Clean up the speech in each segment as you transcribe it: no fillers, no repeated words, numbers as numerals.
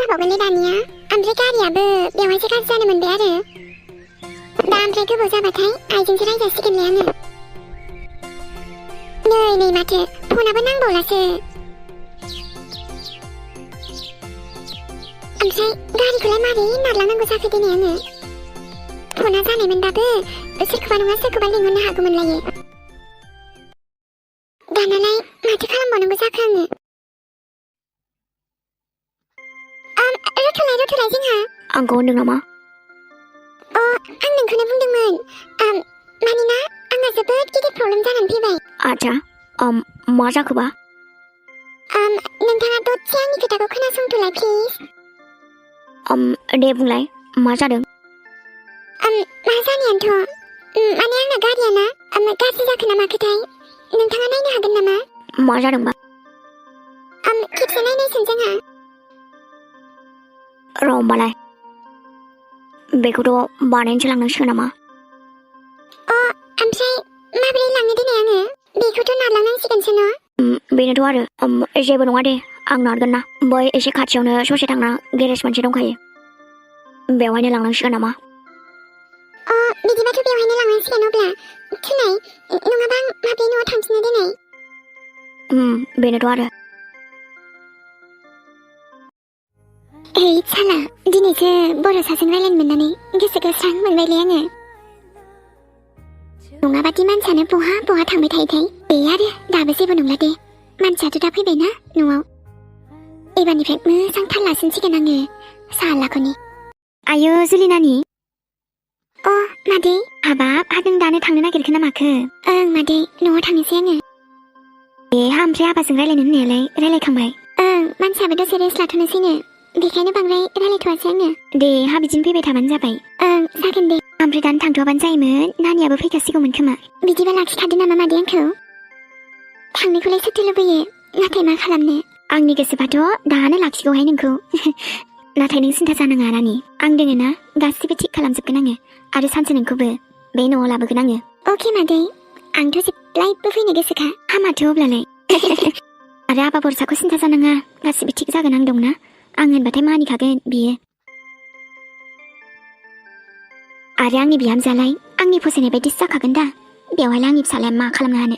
जाबावगोनलै दानिया ओमफ्राय गारियाबो बेवहायसो गाज्रि जानो मोनबाय आरो दा ओमफ्राय गोबाव जाबाथाय आइजोंसो रायजासिगोनलै आङो नै माथो फनाबो नांबावलासो ओमफ्राय गारिखौलाय मारै नारलांनांगौ जाखो दिनै आङो फना जानायमोनबाबो सोरखौबा नङा सोरखौबा लिंहरनो हागौमोनलायो दानालाय माथो खालामबावनांगौ जाखो आङो रथलाय जोंहा आंखौ होनदों नामा आं नोंखौनो बुंदोंमोन मानोना आंहा जोबोद गिदिर प्रब्लेम जानानै फैबाय आच्छा मा जाखोबा नोंथाङा दसे आंनि खोथाखौ खोनासंथलाय प्लिज दे बुंलाय मा जादों मा जानायानोथ' माने आंना गारियाना गाज्रि जाखो ना माखोथाय नोंथाङा नायनो हागोन नामा मा जादोंबा खेबसे नायनायसै जोंहा र' होमबालाय बेखौथ' बानायनोसो लांनांसिगोन नामा ओमफ्राय माबोरै लांनो दिनै आङो बेखौथ' नारलांनांसिगोनसो न' बेनोथ' आरो जेबो नङा दे आं नारगोन ना बै एसे खाथियावनो ससे थांना गेरेज मोनसे दंखायो बेवहायनो लांनांसिगोन नामा बिदिबाथ' बेवहायनो लांनांसिगोन अब्ला थुनाय नङाबा आं माब्रै न'आव थांफिनो दिनै बेनोथ' आरो साला दिनैसो बर' सासेजों रायलायनो मोननानै गोसोखौ स्रां मोनबायलै आङो नङाबादि मानसियानो बहा बहा थांबाय थायोथाय बे आरो दाबो जेबो नंला दे मानसियाथ' दा फैबायना न'आव एबारनिफ्राय मोजां थाल लासिनसिगोन आङो सालाखौनि आयो जुलिनानि मादै हाबाब हाजों दानो थांनो नागिरखो ना माखो मादै न'आव थांनोसै आङो ओमफ्राय आबाजों रायलायनो होननायालाय रायलायखांबाय मानसियाबो दसे रेस्ट लाथ'नोसैनो बेखायनो बांद्राय रायलायथ'वासै आङो दे बिदिनो फैबाय थाबानो जाबाय जागोन दे ओमफ्राय दानो थांथ'वाबानो जायोमोन नानियाबो फैखासिगौमोन खोमा बिदिबा लाखिखादो नामा मादै आंखौ थांनोखौलाय सोरथो लुबैयो नाथाय मा खालामनो आंनि गोसोबाथ' दानो लाखिगौहाय नोंखौ नाथाय नों सिन्था जानाङा रानि आं दोङो ना गासिबो थिग खालामजोबगोन आङो आरो सानसे नोंखौबो बे न'आव लाबोगोन आङो अके मादै आंथ' जेब्लायबो फैनो गोसोखा हामाथो अब्लालाय आरो आबा बरसाखौ सिन्था जानाङा गासिबो थिग जागोन आं दंना आं होनबाथाय मानिखागोन बियो आरो आंनि बिहामजोआलाय आंनि फसायनाय बायदिसो जाखागोन दा बेवहायलाय आंनि फिसालाया मा खालामनो हानो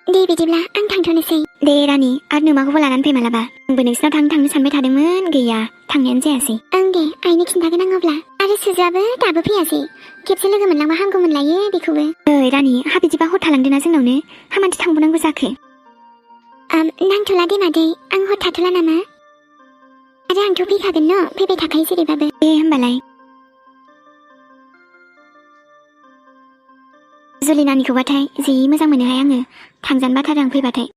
दे बिदिब्ला आं थांथ'नोसै दे रानि आरो नोमाखौबो लानानै फै मालाबा आंबो नोंसिनाव थांनो सानबाय थादोंमोन गैया थांनायानो जायासै दे आइनो खिन्थागोन आं अब्ला आरो सुजुआबो दाबो फैयासै खेबसे लोगो मोनलांबा हामगौमोन लायो बेखौबो रानि बिदिबा हर थालांदोंना जोंनावनो हामानोसो थांबावनांगौ जाखो नांथ'ला दे मादै आं हर थाथ'ला नामा आरो आंथ' फैखागोन न' फैबाय थाखायो जेरैबाबो दे होमबालाय जुलिनानिखौबाथाय जि मोजां मोनोहाय आङो थांजानो बाथारो आं फैबाथाय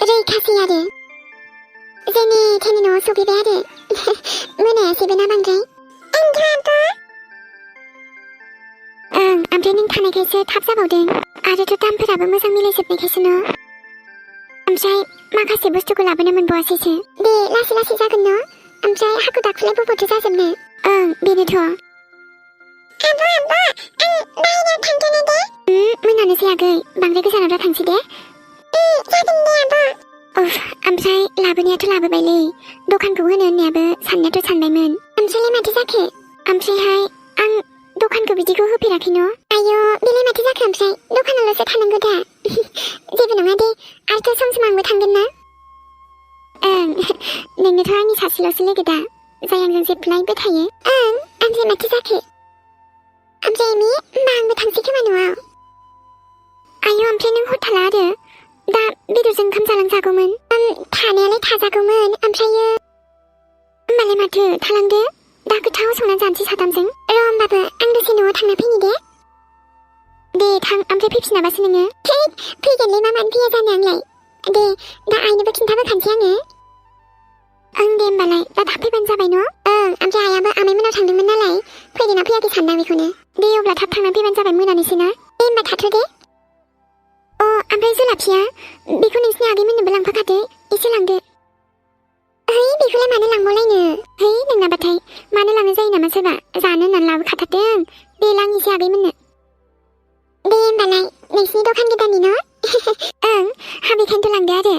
रैखासै आरो जोंनि थेनि न'आव सफैबाय आरो मोनायासैबो ना बांद्राय ओमफ्राय नों थानायखायसो थाब जाबावदों आरोथ' दामफोराबो मोजां मिलायजोबनायखायसो न' ओमफ्राय माखासे बुस्थुखौ लाबोनो मोनबावासैसो दे लासै लासै जागोन न' ओमफ्राय हाखु दाखुलाय बबेथो जाजोबनो बेनोथ' बाहेरायाव थांथ'नो दे मोनानोसै आगै बांद्राय गोजानाव थांसै दे जागोन दे आब' ओमफ्राय लाबोनायाथ' लाबोबायलै दखानखौ होनो होननायाबो साननायाथ' सानबायमोन ओमफ्रायलाय माथो जाखो ओमफ्रायहाय आं दखानखौ बिदिखौ होफेराखै न' आयौ बेलाय माथो जाखो ओमफ्राय दखानावल'सो थानांगौ दा जेबो नङा दे आरोथ' सम सम आंबो थांगोन ना नोंनोथ' आंनि सासेल'सो लोगो दा जाय आंजों जेब्लायबो थायो ओमफ्राय माथो जाखो ओमफ्राय एमि होमबा आंबो थांसै खोमा न'आव आयौ ओमफ्राय नों हर थाला आरो दा बेदरजों ओंखाम जालांजागौमोन थानायालाय थाजागौमोन ओमफ्रायो होमबालाय माथो थालांदो दा गोथाव संनानै जानोसै साथामजों होमबाबो आं दसे न'आव थांना फैनि दे थां ओमफ्राय फैफिनाबासो नोङो फैगोनलै मा मानो फैया जानो आंलाय दे दा आइनोबो खिन्थाबोखानोसै आङो दे होमबालाय दा थाब फैबानो जाबाय न' ओमफ्राय आइयाबो आमाइमोनाव थांदोंमोन नालाय फैदोंना फैयाखै सानदां बेखौनो दे अब्ला थाब थांनानै फैबानो जाबाय मोनानोसै ना दे होमबा थाथ' दे ओमफ्राय जुलाफिया बेखौ नोंसिनि आगैमोननोबो लांफाखादो एसे लांदो बेखौलाय मानो लांबावलायनो नोंनाबाथाय मानो लांनो जायो नामा सोरबा जानो होननानै लाबोखाथारदों दे लांनोसै आगैमोननो दे होमबालाय नोंसिनि दखान गोदाननि न' बेखायनोथ' लांदो आरो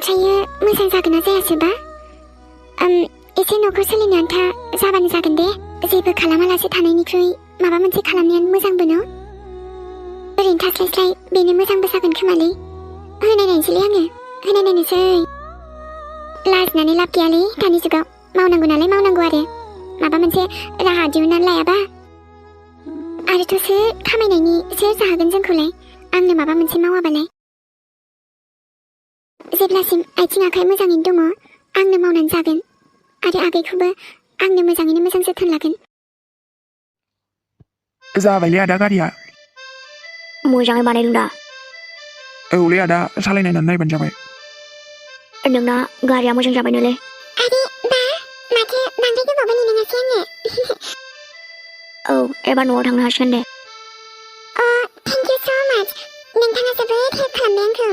ओमफ्रायो मोजां जागोन ना जायासोबा एसे न'खर सोलिनो आन्था जाबानो जागोन दे जेबो खालामालासे थानायनिख्रुइ माबा मोनसे खालामनायानो मोजांबो न' ओरैनो थास्लायस्लाय बेनो मोजांबो जागोन खोमालै होनायनायनोसैलै आङो होनायनायनोसै लाजिनानै लाब गैयालै दानि जुगाव मावनांगौ नालाय मावनांगौ आरो माबा मोनसे राहा दिहुननानै लायाबा आरोथ' सोर खामायनायनि सोर जाहोगोन जोंखौलाय आंनो माबा मोनसे मावाबालाय जेब्लासिम आथिं आखाइ मोजाङैनो दङ आंनो मावनानै जागोन आरो आगैखौबो आंनो मोजाङैनो मोजां जोथोन लागोन जाबायलै आदा गारिया मोजाङै बानायदों दा औलै आदा सालायनायनानै नायबानो जाबाय नोंना गारिया मोजां जाबायनोलै आरे बा माथो बांद्राय गोबावबो नेनाङासै आङो औ एबार न'आव थांनो हासिगोन दे थेंक इउ स' माच नोंथाङा जोबोद हेल्प खालामबाय आंखौ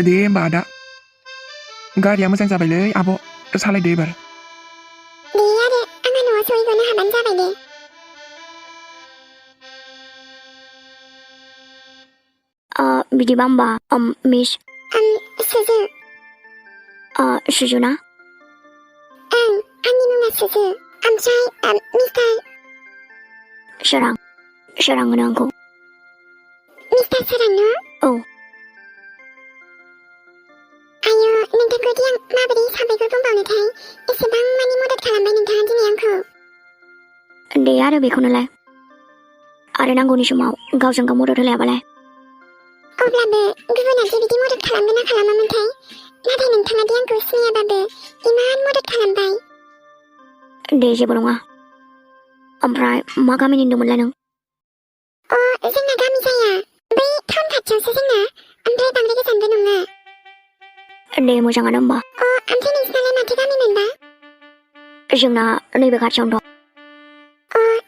दे होमबा आदा गारिया मोजां जाबायलै आब' सालायदो एबार दे आरो आंहा न'आव सहैगनो हाबानो जाबाय दे बिदिबा होमबा मिस सुजु सुजु ना ओं आंनि मुङा सुजु ओमफ्राय मिस्टार सोरां होनो आंखौ मिस्टार सोरां न' औ आयो नोंथांखौ दि आं माबोरै साबायखर बुंबावनोथाय एसेबां मानि मदद खालामबाय नोंथाङा दिनै आंखौ दे आरो बेखौनोलाय आरो नांगौनि समाव गावजों गाव मदद होलायाबालाय अब्लाबो गुबुना दि बिदि मदद खालामगोन ना खालामामोनथाय नाथाय नोंथाङा दि आंखौ सिनायाबाबो इमान मदद खालामबाय दे जेबो नङा ओमफ्राय मा गामिनि होनदोंमोनलाय नों जोंना गामि जाया बै टाउन खाथियावसो जोंना ओमफ्राय बांद्राय गोजानबो नङा दे मोजाङानो होमबा ओमफ्राय नोंसिनालाय माथो गामि मोनबा जोंना नैबे खाथियावनो दं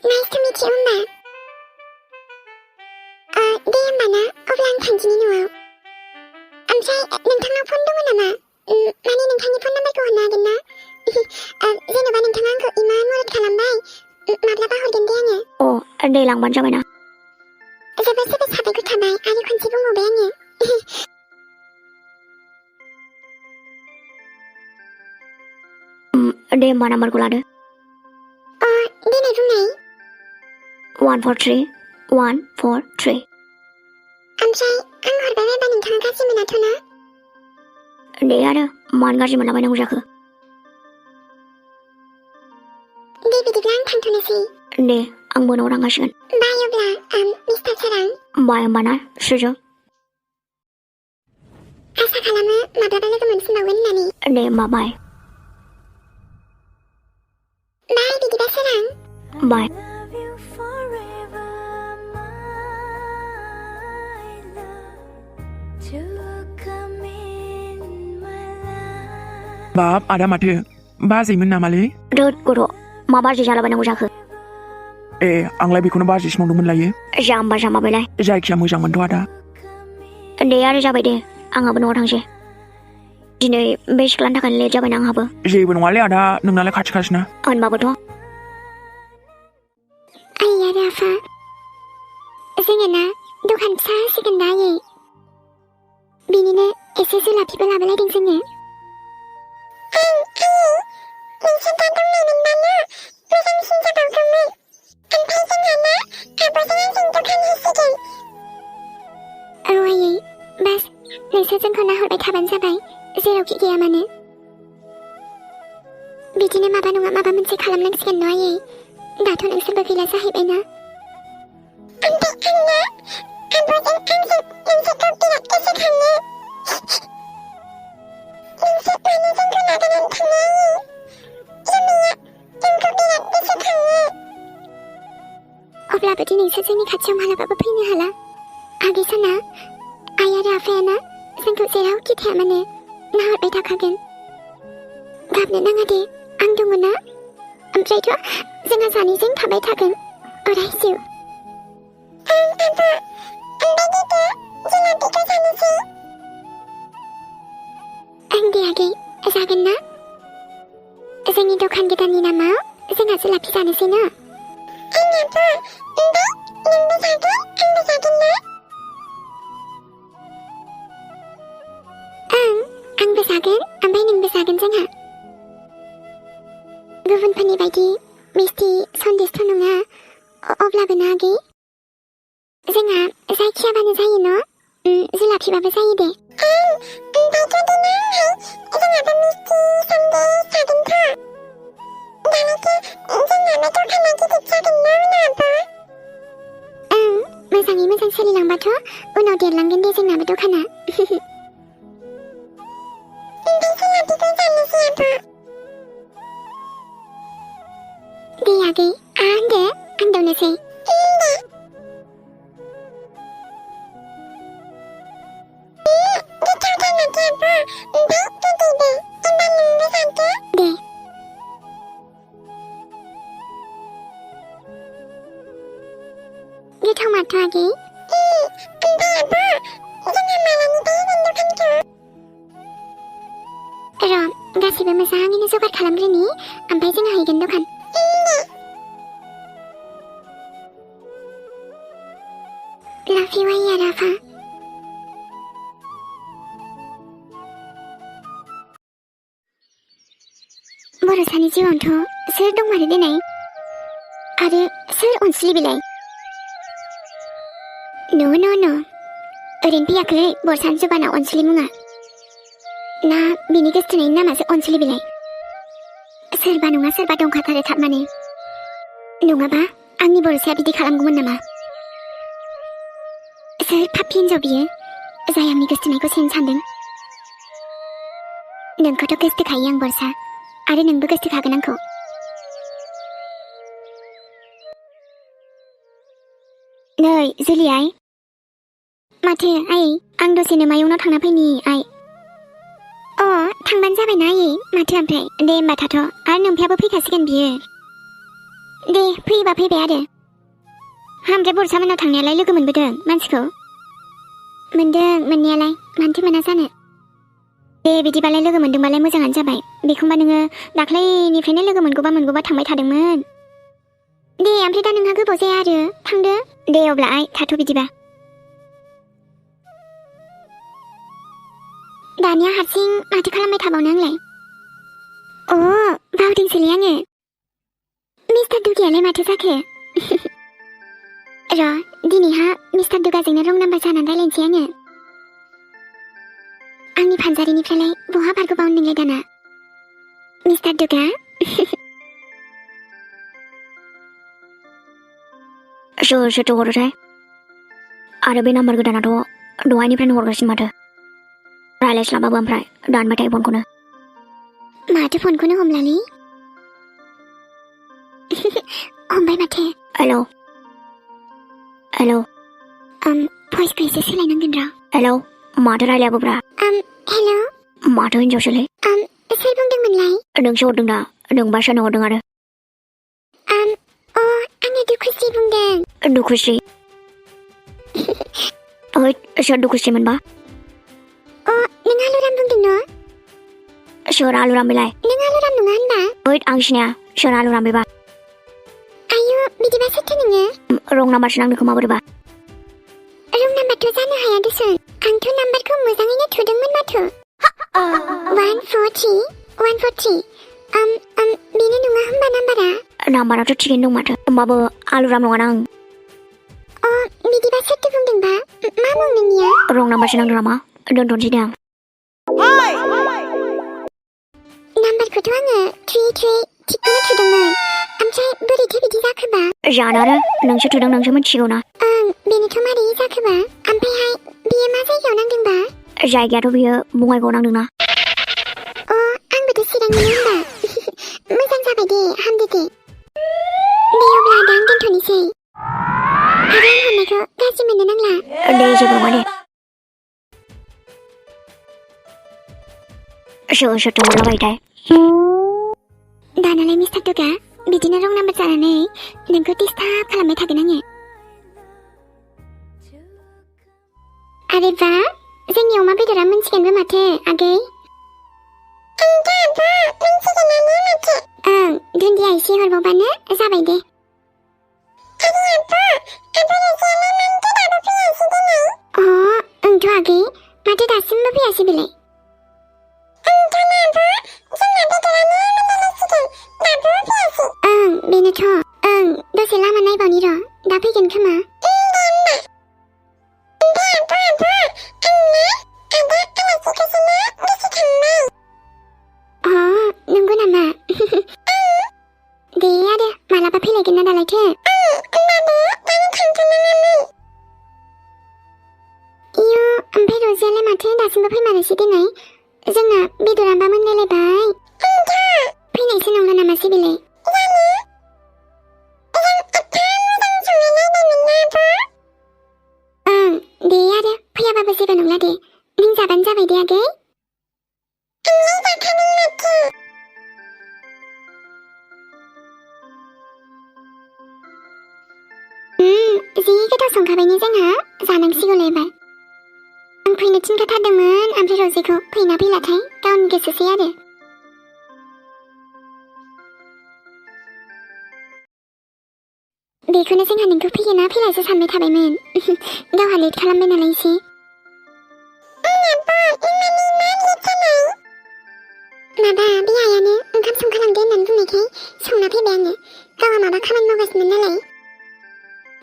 नाइस टु मिट इउ होमबा दे होमबा ना अब्ला आं थांदिनि न'आव ओमफ्राय नोंथांनाव फन दङ नामा माने नोंथांनि फन नाम्बारखौ हरनो हागोन ना जेनेबा नोंथाङा आंखौ इमान मदद खालामबाय माब्लाबा हरगोन दे आङो दे लांबानो जाबायना जोबोद जोबोद साबायखर थाबाय आरो खनसे बुंबावबाय आङो दे होमबा नाम्बारखौ लादो देनाय बुंनाय 143 143 ओमफ्राय आं हरबाय बायबा नोंथाङा गाज्रि मोनाथ' ना दे आरो मानो गाज्रि मोनलाबायनांगौ जाखो दे बिदिब्ला आं थांथ'नोसै दे आंबो न'आव थांगासिगोन बाय अब्ला मिस्टार सोरां बाय होमबा ना सुजु आसा खालामो माब्लाबा लोगो मोनफिनबावगोन होननानै दे होमबा बाय बिदिबा सोरां बाय बाब आदा माथो बाजैमोन नामालै दोद गथ' मा बाजै जालाबायनांगौ जाखो ए आंलाय बेखौनो बाजैसो नंदोंमोन लायो जाम्बा जाम्बाबायलाय जायखिया मोजांमोनथ' आदा दे आरो जाबाय दे आंहाबो न'आव थांसै दिनै बे सिख्लानि थाखायनो लेट जाबायना आंहाबो जेबो नङालै आदा नोंनालाय खाथि खासिना होनबाबोथ' आइया राफा जोङो ना दखान फिसा होसिगोन दा आयै बिनिनो एसे जुलाफिबो लाबोलायदों जोङो नोंसोर दा दंनायमोनबानो मोजांसिन जाबावगौमोन ओमफ्राय जोंहा ना आब'जों आंजों दखान होसिगोन औ आयै बास नोंसोर जोंखौ नाहरबाय थाबानो जाबाय जेरावखि गैया मानो बिदिनो माबा नङा माबा मोनसे खालामनांसिगोन न' आयै दाथ' नोंसोरबो गैला जाहैबायना ओमफ्राय आंना आब'जों आंजों नोंसोरखौ बिराद गोसोखाङो नोंसोर मानो जोंखौ नागारनानै थाङो आयै जुमिया जोंखौ बिराद गोसोखाङो अब्लाबो दि नोंसोर जोंनि खाथियाव मालाबाबो फैनो हाला आगै साना आइ आरो आफायाना जोंखौ जेरावखि थाया मानो नाहरबाय थाखागोन गाबनो नाङा दे आं दङ ना ओमफ्रायथ' जोंहा सानैजों थाबाय थागोन अराय जिउ आं दे आगै जागोन ना जोंनि दखान गोदाननि नामाव जोंहा जुलाफि जानोसै ना आंनाबो ओमफ्राय नोंबो जागोन आंबो जागोन ना अब्लाबो ना आगै जोंहा जायखियाबानो जायो न' जुलाफिबाबो जायो दे ओमफ्रायथ' देनांहाय जोंहाबो मिस्थि सान्देस थागोनथ' दानासो जोंना दखाना गिदिर जागोन ना उनावबो मोजाङै मोजां सोलिलांबाथ' उनाव देरलांगोन दे जोंनाबो दखाना ओमफ्राय जुलाफिखौ जानोसै आब' दे आगै होनदो आं दौनोसै दे गोथावथार माथो आब' ओमफ्राय गोदै दे एबार नोंबो जादो दे गोथाव माथो आगै ओमफ्राय आब' जोंहा मालानिफ्राय होगोन दखानखौ र' गासैबो मोजाङैनो जगार खालामग्रोनि ओमफ्राय जोंहा हैगोन दखान लाफिवाया राफा बर'सानि जिउआवथ' सोर दंमारो देनाय आरो सोर अनसुलि बिलाय न' ओरैनो फैयाखै बर'सानि जुबाना अनसुलि मुङा ना बिनि गोसथोनायनि नामासो अनसुलि बिलाय सोरबा नङा सोरबा दंखाथारो थारमाने नङाबा आंनि बर'साया बिदि खालामगौमोन नामा सोर पापि हिनजाव बियो जाय आंनि गोसथोनायखौ सेनो सानदों नोंखौथ' गोसथोखायो आं बर'सा आरो नोंबो गोसथोखागोन आंखौ नै जुलि आइ माथो आइ आं दसेनो मायंनाव थांना फैनि आइ थांबानो जाबायना आयै माथो ओमफ्राय दे होमबा थाथ' आरो नोमफायाबो फैखासिगोन बियो दे फैयोबा फैबाय आरो ओमफ्राय बर'सा मोननाव थांनायालाय लोगो मोनबोदों मानसिखौ मोनदों मोननायालाय मानोथो मोना जानो दे बिदिबालाय लोगो मोनदोंबालाय मोजाङानो जाबाय बेखौबा नोङो दाख्लैनिफ्रायनो लोगो मोनगौबा थांबाय थादोंमोन दे ओमफ्राय दा नोंहा गोबाव जाया आरो थांदो दे अब्ला आइ थाथ' बिदिबा दानिया हारसिं माथो खालामबाय थाबावनो आंलाय बावदोंसोलै आङो मिस्टार दुगायालाय माथो जाखो र' दिनैहा मिस्टार दुगाजोंनो रं नाम्बार जानानै रायलायनोसै आङो आंनि फानजारिनिफ्रायलाय बहा बारग'बावनो नोंलाय दाना मिस्टार दुगा सोरथो हरोथाय आरो बे नाम्बार गोदानाथ' दहायनिफ्रायनो हरगासिनो माथो रायलायस्लाबाबो ओमफ्राय दानबाय थायो फनखौनो माथो फनखौनो हमलालै हमबाय माथो हेलौ भइसखौ एसे सोलायनांगोन र' हेलौ माथो रायलायाबोब्रा हेलौ माथो हिनजावसोलै सोर बुंदोंमोनलाय नोंसो हरदों दा नोंबा सोरनो हरदों आरो आङो दुखुस्रि बुंदों दुखुस्रि ओइ सोर दुखुस्रिमोनबा नों आलुराम बुंदों न' सोर आलुराम बेलाय नों आलुराम नङा होनबा ओइ आं सिनाया सोर आलुराम बेबा आयु बिदिबा सोरथो नोङो रं नाम्बारसो नांदों खोमा बोरैबा रं नाम्बारथ' जानो हाया देसुन आंथ' नाम्बारखौ मोजाङैनो थुदोंमोन माथो 143 बेनो नङा होनबा नाम्बारा नाम्बाराथ' थिगैनो दं माथो होमबाबो आलुराम नङाना आं बिदिबा सोरथो बुंदोंबा मा मुं नोंनिया रं नाम्बारसो नांदों नामा दोनथ'नोसै दे आं नाम्बारखौथ' आङो थिगखौनो थुदोंमोन ओमफ्राय बोरैथो बिदि जाखोबा जानो आरो नोंसो थुदों नोंसो मिथिगौ ना बेनोथ' मारै जाखोबा ओमफ्रायहाय बियो मा जायगायाव नांदोंबा जायगायाथ' बियो बङाइगावआव नांदोंना आंबोथ' चिरांनिनो होनबा मोजां जाबाय दे हामदो दे अब्ला दा आं दोनथ'नोसै आरो आं हरनायखौ गाज्रि मोननो नांला दे जेबो नङा दे सोरथो हरलाबायोथाय दानालाय मिस्टार दुगा बिदिनो रं नाम्बार जानानै नोंखौ डिस्टार्ब खालामबाय थागोन आङो आरेबा जोंनि अमा बेदरा मोनसिगोनबो माथो आगै दुन्दिया एसे हरबावबानो जाबाय दे ओंथ' आगै माथो दासिमबो फैयासै बेलाय बेनोथ' दसे लामा नायबावनि र' दा फैगोन खोमा अ नंगौ नामा दे आरो मालाबा फैलायगोन ना दालायथो इयो ओमफ्राय रजियालाय माथो दासिमबो फैमारासै दिनै जोंना बेदराबा मोनलायलायबाय फैनायसो नंला नामासै बेलाय ओं दे आरो फैयाबाबो जेबो नंला दे नों जाबानो जाबाय दे आगै जि गोथाव संखाबायनो जोंहा जानांसिगौलाय एबार आं फैनो थिनखाथारदोंमोन ओमफ्राय रजिखौ फैना फैलाथाय गावनि गोसोसै आरो बेखौनो जोंहा नोंखौ फैयोना फैलासो सानबाय थाबायमोन गावहा लेट खालामबाय नालाय एसे माबा बे आइयानो ओंखाम संखालांदो होननानै बुंनायखाय संना फैबाय आङो गावहा माबा खामानि मावगासिनोमोन नालाय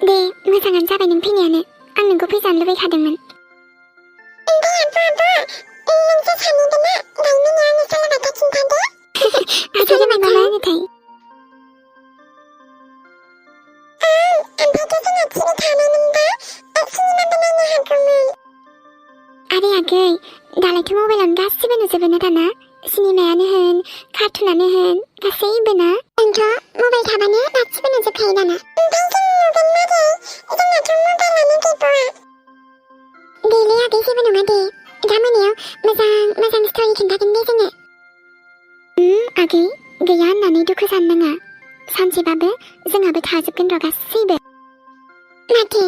दे मोजाङानो जाबाय नों फैनायानो आं नोंखौ फैजानो लुबैखादोंमोन आरे आगै दालायथ' मबाइलावनो गासिबो नुजोबोना दाना सिनेमायानो होन कार्टुनानो होन गासैबो ना आंथ' मबाइल थाबानो गासिबो नुजोबखायो दाना बेले आगै जेबो नङा दे दा मोनायाव मोजां स्ट'रि खिन्थागोन दे जोङो आगै गैया होननानै दुखु जानो नाङा सानसेबाबो जोंहाबो थाजोबगोन र' गासैबो माथो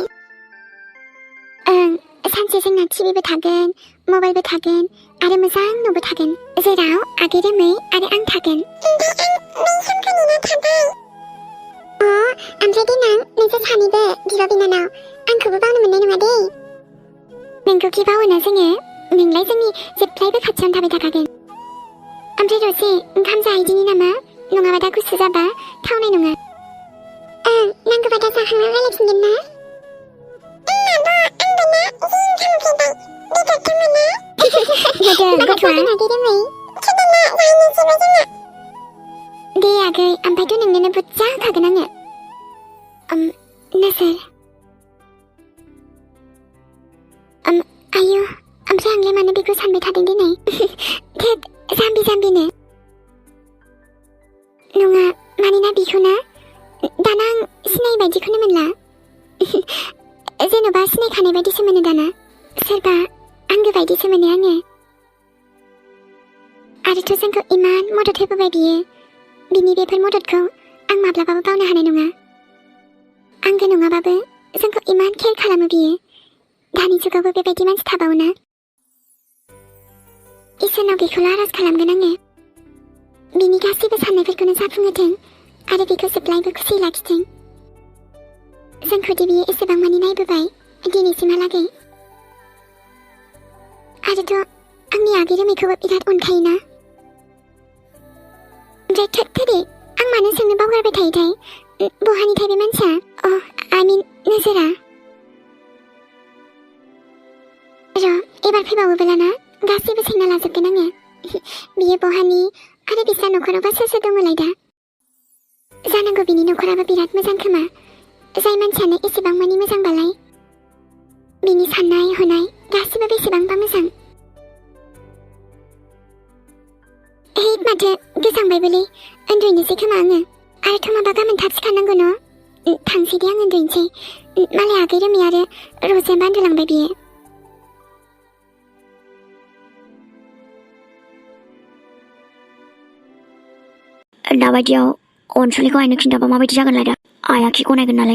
ओं सानसे जोंना टिभिबो थागोन मबाइलबो थागोन आरो मोजां न'बो थागोन जेराव आगै रोमै आरो आं थागोन ओमफ्राय देनां नोंसोर सानैबो बिब' बिनानाव आंखौबो बावनो मोननाय नङा दे नोंखौ बावोना जोङो नोंलाय जोंनि जेब्लायबो खाथियावनो थाबाय थाखागोन ओमफ्राय रजे ओंखाम जाहैदिनि नामा नङाबा दा गुसु जाबा थावनाय नङा ओं नांगौबा दा जाखांना रायलायफिनगोन ना दे आगै ओमफ्रायथ' नोंनोनो बुरजा होखागोन आङो नासोर आयु ओमफ्राय आंलाय मानो बेखौ सानबाय थादों दिनै थेद जाम्बिनो नङा मानोना बेखौना दाना आं सिनाय बायदिखौनो मोनला जेन'बा सिनायखानाय बायदिसो मोनो दाना सोरबा आंगो बायदिसो मोनो आङो आरोथ' जोंखौ इमान मदद होबोबाय बियो बिनि बेफोर मददखौ आं माब्लाबाबो बावनो हानाय नङा आंगो नङाबाबो जोंखौ इमान केयार खालामो बियो दानि जुगावबो बेबायदि मानसि थाबावोना इसोरनाव बेखौल' आरज खालामगोन आङो बिनि गासैबो साननायफोरखौनो जाफुंहोथों आरो बेखौ जेब्लायबो खुसि लाखिथों जोंखौदि बियो एसेबां मानि नायबोबाय दिनैसिमहालागै आरोथ' आंनि आगै रोमैखौबो बिराद अनखायोना ओमफ्राय थोदे आं मानो सोंनो बावगारबाय थायोथाय बहानिथाय बे मानसिया आइ मिन नोजोरा र' एबार फैबावोब्लाना गासैबो सोंना लाजोबगोन आङो बियो बहानि आरो बिस्रा न'खरावबा सोर दङलाय दा जानांगौ बिनि न'खराबो बिराद मोजां खोमा जाय मानसियानो एसेबां मानि मोजांबालाय बिनि साननाय हनाय गासिबो बेसेबांबा मोजां हे माथो गोजांबायबोलै उन्दुनोसै खोमा आङो आरोथ' माबा गाबोन थाब सिखारनांगौ न' थांसै दे आं उन्दुनोसै मालाय आगै रोमै आरो रजेनबा उन्दुलांबाय बियो दाबायदियाव अनसुलिखौ आइनो खिन्थाबा माबायदि जागोनलाय दा आइया खि गनायगोन नालाय